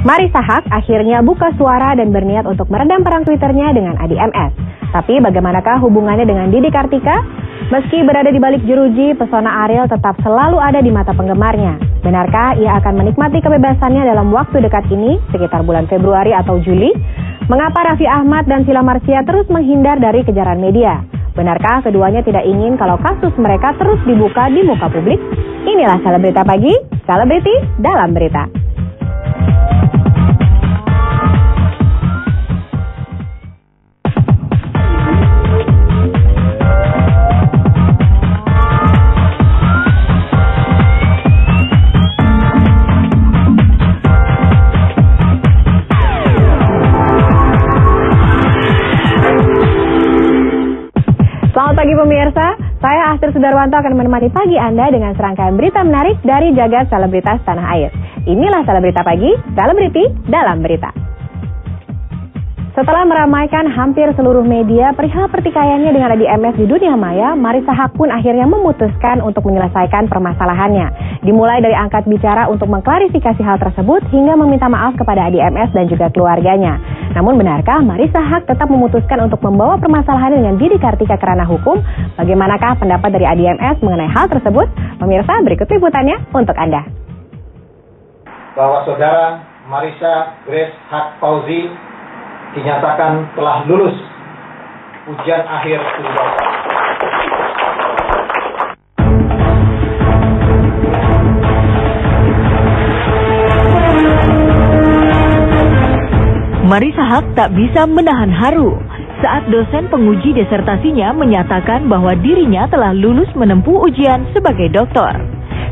Marissa Haque akhirnya buka suara dan berniat untuk meredam perang Twitternya dengan Adi MS. Tapi bagaimanakah hubungannya dengan Didi Kartika? Meski berada di balik jeruji, pesona Ariel tetap selalu ada di mata penggemarnya. Benarkah ia akan menikmati kebebasannya dalam waktu dekat ini, sekitar bulan Februari atau Juli? Mengapa Raffi Ahmad dan Sheila Marcia terus menghindar dari kejaran media? Benarkah keduanya tidak ingin kalau kasus mereka terus dibuka di muka publik? Inilah Selebrita Pagi, Selebriti dalam Berita. Selamat pagi pemirsa, saya Astrid Sudarwanto akan menemani pagi Anda dengan serangkaian berita menarik dari jagat selebritas tanah air. Inilah Selebrita Pagi, Selebriti dalam Berita. Setelah meramaikan hampir seluruh media perihal pertikaiannya dengan Adi MS di dunia maya, Marissa Haque pun akhirnya memutuskan untuk menyelesaikan permasalahannya. Dimulai dari angkat bicara untuk mengklarifikasi hal tersebut hingga meminta maaf kepada Adi MS dan juga keluarganya. Namun benarkah Marissa Haque tetap memutuskan untuk membawa permasalahan dengan Didi Kartika ke ranah hukum? Bagaimanakah pendapat dari Adi MS mengenai hal tersebut? Pemirsa, berikut liputannya untuk Anda. Bahwa saudara Marissa Grace Haque Fauzi dinyatakan telah lulus ujian akhir universitas. Marissa Haque tak bisa menahan haru saat dosen penguji disertasinya menyatakan bahwa dirinya telah lulus menempuh ujian sebagai doktor.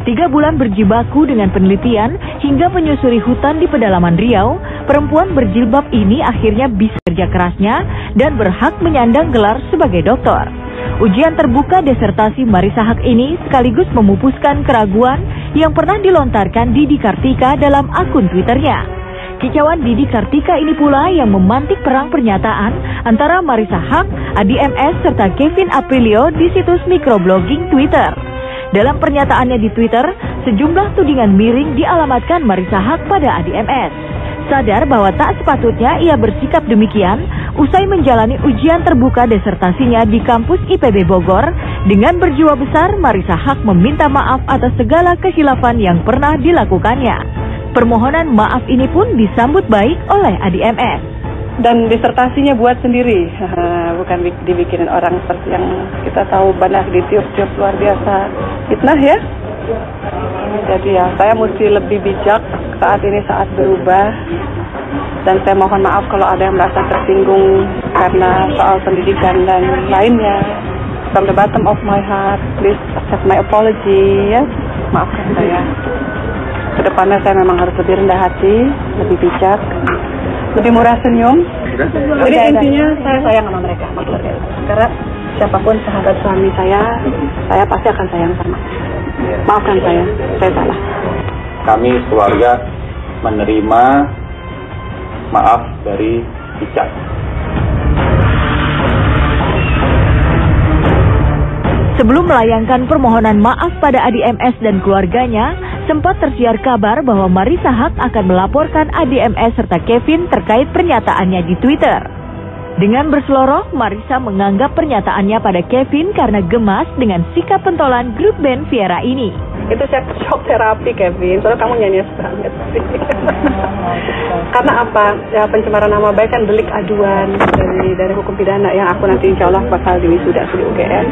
3 bulan berjibaku dengan penelitian hingga menyusuri hutan di pedalaman Riau, perempuan berjilbab ini akhirnya bisa kerja kerasnya dan berhak menyandang gelar sebagai doktor. Ujian terbuka disertasi Marissa Haque ini sekaligus memupuskan keraguan yang pernah dilontarkan Didi Kartika dalam akun Twitternya. Kicauan Didi Kartika ini pula yang memantik perang pernyataan antara Marissa Haque, Adi MS, serta Kevin Aprilio di situs microblogging Twitter. Dalam pernyataannya di Twitter, sejumlah tudingan miring dialamatkan Marissa Haque pada Adi MS. Sadar bahwa tak sepatutnya ia bersikap demikian, usai menjalani ujian terbuka disertasinya di kampus IPB Bogor, dengan berjiwa besar Marissa Haque meminta maaf atas segala kehilafan yang pernah dilakukannya. Permohonan maaf ini pun disambut baik oleh Adi MS. Dan disertasinya buat sendiri, bukan dibikinin orang seperti yang kita tahu banyak di tiup-tiup luar biasa fitnah ya. Jadi ya, saya mesti lebih bijak saat ini saat berubah. Dan saya mohon maaf kalau ada yang merasa tersinggung karena soal pendidikan dan lainnya. From the bottom of my heart, please accept my apology ya. Maafkan saya. Kedepannya saya memang harus lebih rendah hati, lebih bijak, lebih murah senyum. Jadi intinya saya sayang sama mereka, sama keluarga. Karena siapapun sahabat suami saya pasti akan sayang sama. Maafkan saya salah. Kami keluarga menerima maaf dari Ica. Sebelum melayangkan permohonan maaf pada Adi MS dan keluarganya, sempat tersiar kabar bahwa Marissa Haque akan melaporkan Adi MS serta Kevin terkait pernyataannya di Twitter. Dengan berseloroh, Marissa menganggap pernyataannya pada Kevin karena gemas dengan sikap pentolan grup band Viera ini. Itu shock terapi Kevin, soalnya kamu nyanyi banget sih. Karena apa? Ya, pencemaran nama baik kan delik aduan dari hukum pidana yang aku nanti insya Allah bakal diwisuda di UGM.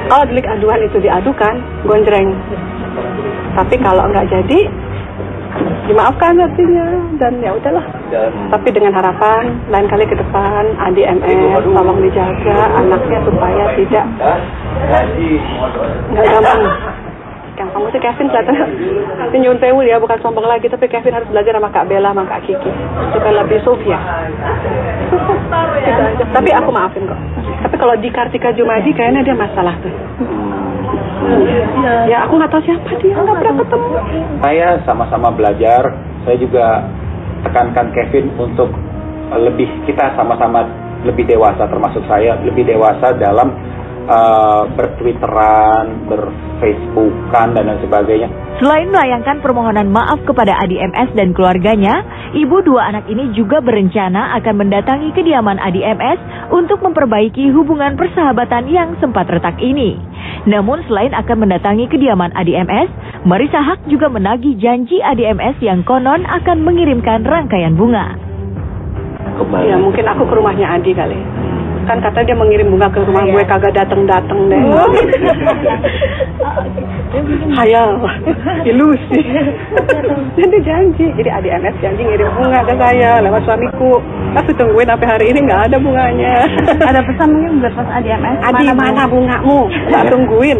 Kalau delik aduan itu diadukan, gonjreng. Tapi kalau nggak jadi, dimaafkan artinya dan ya udahlah. Tapi dengan harapan lain kali ke depan Adi MS tolong dijaga anaknya supaya tidak nggak gampang. Yang kamu sih Kevin kelihatan nanti nyun sewu ya, bukan sombong lagi, tapi Kevin harus belajar sama Kak Bella sama Kak Kiki supaya lebih Sofia. Tapi aku maafin kok. Tapi kalau di Kartika Jumadi kayaknya dia masalah tuh. Ya aku nggak tahu siapa dia, nggak pernah ketemu. Saya sama-sama belajar. Saya juga tekankan Kevin untuk kita sama-sama lebih dewasa, termasuk saya lebih dewasa dalam bertwitteran, berfacebookan dan lain sebagainya. Selain melayangkan permohonan maaf kepada Adi MS dan keluarganya, Ibu dua anak ini juga berencana akan mendatangi kediaman Adi MS untuk memperbaiki hubungan persahabatan yang sempat retak ini. Namun selain akan mendatangi kediaman Adi MS, Marissa Haque juga menagih janji Adi MS yang konon akan mengirimkan rangkaian bunga. Ya mungkin aku ke rumahnya Adi kali. Kan kata dia mengirim bunga ke rumah gue, kagak dateng-dateng deh. Hayal, ilusi. Jadi janji, jadi Adi MS janji ngirim bunga ke saya lewat suamiku. Aku tungguin sampai hari ini nggak ada bunganya. Ada pesan mungkin buat Mas Adi MS? Adi, mana bungamu? Tak tungguin.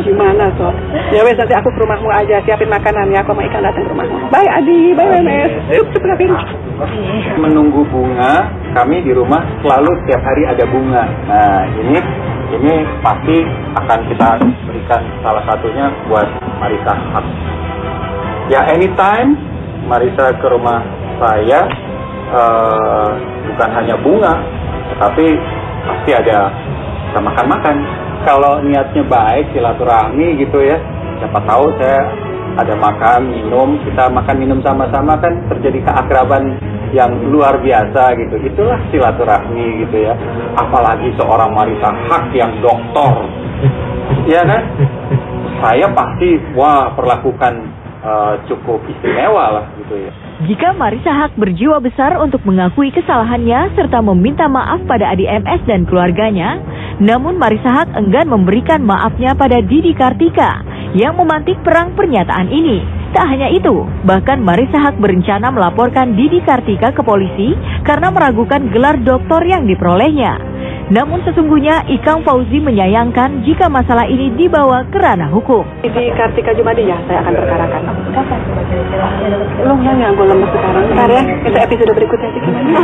Gimana sob? Ya wes, nanti aku ke rumahmu aja, siapin makanan ya. Aku sama Ikan datang ke rumahmu. Bye Adi, bye MS. Yuk cepet. Menunggu bunga, kami di rumah selalu setiap hari ada bunga. Nah ini pasti akan kita berikan salah satunya buat Marissa Haque. Ya anytime Marissa ke rumah saya, bukan hanya bunga, tetapi pasti ada kita makan-makan. Kalau niatnya baik, silaturahmi gitu ya, siapa tahu saya ada makan, minum, kita makan minum sama-sama kan terjadi keakraban yang luar biasa gitu. Itulah silaturahmi gitu ya. Apalagi seorang Marissa Haque yang doktor, ya kan? Saya pasti perlakukan cukup istimewa lah gitu ya. Jika Marissa Haque berjiwa besar untuk mengakui kesalahannya serta meminta maaf pada Adi MS dan keluarganya, namun Marissa Haque enggan memberikan maafnya pada Didi Kartika yang memantik perang pernyataan ini. Tak hanya itu, bahkan Marissa Haque berencana melaporkan Didi Kartika ke polisi karena meragukan gelar doktor yang diperolehnya. Namun sesungguhnya Ikang Fauzi menyayangkan jika masalah ini dibawa ke ranah hukum. Didi Kartika Jumadi ya, saya akan perkarakan. Kapan? Belum ya, gue lemes sekarang. Ntar ya, itu episode berikutnya sih gimana?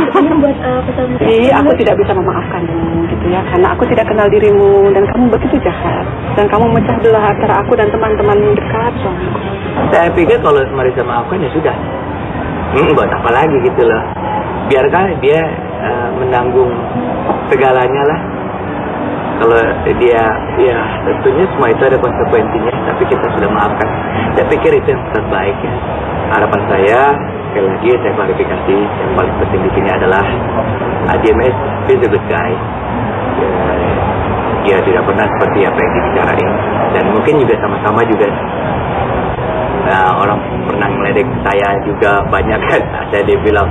Jadi aku tidak bisa memaafkanmu gitu ya, karena aku tidak kenal dirimu dan kamu begitu jahat. Dan kamu memecah belah antara aku dan teman-teman dekat suamiku. Saya pikir kalau Marissa maafkan ya sudah. Buat apa lagi gitu loh. Biarkan dia menanggung segalanya lah. Kalau dia, ya tentunya semua itu ada konsekuensinya, tapi kita sudah maafkan. Saya pikir itu yang terbaik ya. Harapan saya, sekali lagi saya klarifikasi, yang paling penting di sini adalah Adi MS is a good guy. Dia tidak pernah seperti apa yang dibicarain, dan mungkin juga sama-sama juga orang pernah ngeledek saya juga banyak kan. Ada dia bilang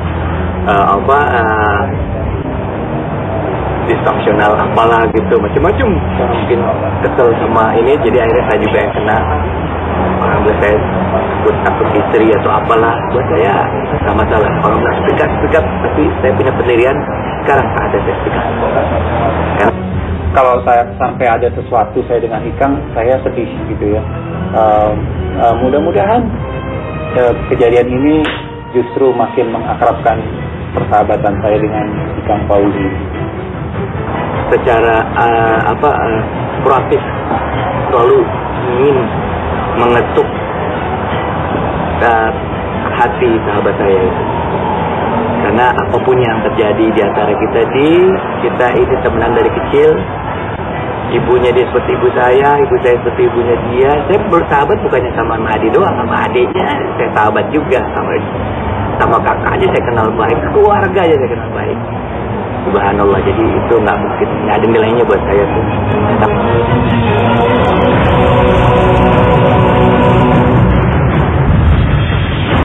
disfungsional apalah gitu, macam-macam. Mungkin kesel sama ini, jadi akhirnya saya juga yang kena. Orang bilang saya sebut takut istri atau apalah. Buat saya nggak masalah. Orang bilang speak up, tapi saya punya pendirian. Sekarang saatnya saya speak up. Kalau saya sampai ada sesuatu saya dengan Ikang, saya sedih gitu ya. Mudah-mudahan kejadian ini justru makin mengakrabkan persahabatan saya dengan Ikang Fauzi. Secara proaktif selalu ingin mengetuk hati sahabat saya itu. Karena apapun yang terjadi di antara kita ini temenan dari kecil. Ibunya dia seperti ibu saya seperti ibunya dia. Saya bersahabat bukannya sama Adi doang, sama adiknya saya sahabat juga, sama kakaknya saya kenal baik, keluarga aja saya kenal baik. Subhanallah, jadi itu nggak mungkin, nggak ada nilainya buat saya tuh.